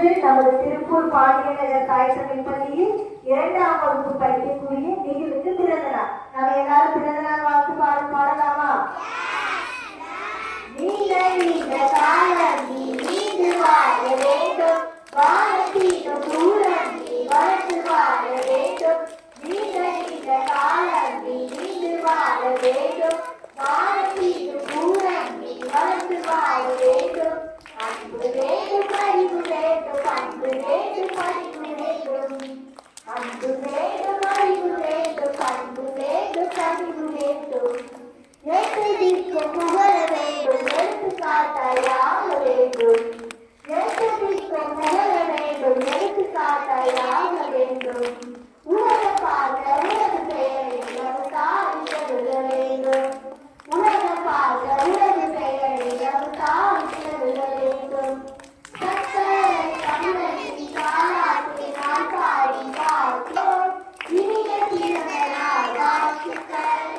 இன்று நமது திருப்பூர் பாண்டியநகர் தாய் தமிழ் பள்ளியில் 2ஆம் வகுப்பு படிக்கக்கூடிய நிகிலுக்கு பிறந்த நாள். நம்ம எல்லாரும் பிறந்த நாள் வாழ்த்து பாடலாமா? நீண்ட நீண்ட காலம் நீ நீண்டு வாழ வேண்டும், வானத்தீரும் தூரம் நீ வளர்ந்து வாழ வேண்டும். நீண்ட நீண்ட காலம் நீ நீண்டு வாழ வேண்டும், வானத்தீரும் தூரம் நீ வளர்ந்து வாழ வேண்டும். அன்பு வேண்டும், அறிவு வேண்டும், அன்பு வேண்டும், அறிவு வேண்டும். அன்பு வேண்டும், அறிவு வேண்டும், அன்பு வேண்டும், அறிவு வேண்டும். எத்தனைக்கும் புகழ வேண்டும், எடுத்துக்காட்டாயாக வேண்டும். எத்தனைக்கும் புகழ வேண்டும், எடுத்துக்காட்டாயாக வேண்டும். உலக பார்க்க உலக பெயரை நமக்காக வேண்டும். உலக பார்க்க உலக பெயரை நமக்காக வேண்டும். சக்கரை தமிழனின் தாலாட்டு நான் பாடி பார்த்தோம். இனிய பிறந்த நாள் வாழ்த்துக்கள்,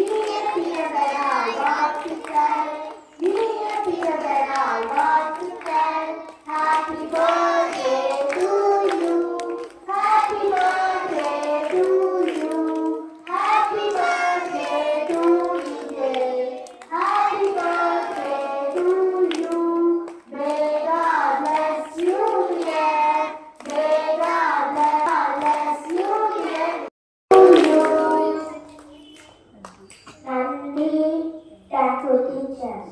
இனிய பிறந்த நாள் வாழ்த்துக்கள், இனிய பிறந்த நாள் வாழ்த்துக்கள். Happy birthday to you, happy birthday to you, happy birthday to you, happy birthday to you. May God bless you, dear. May God bless you, dear. Nandi, thank you, teachers.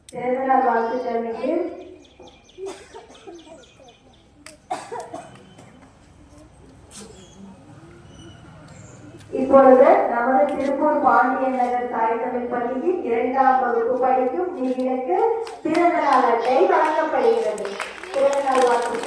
பிறந்தநாள் வாழ்த்துக்கள் நிகில். இப்பொழுது நமது திருப்பூர் பாண்டியநகர் தாய் தமிழ் பள்ளியில் 2ஆம் வகுப்பு படிக்கும் நிகிலுக்கு பிறந்த நாள் அட்டை வழங்கப்படுகிறது. பிறந்த நாள் வாழ்த்துக்கள்.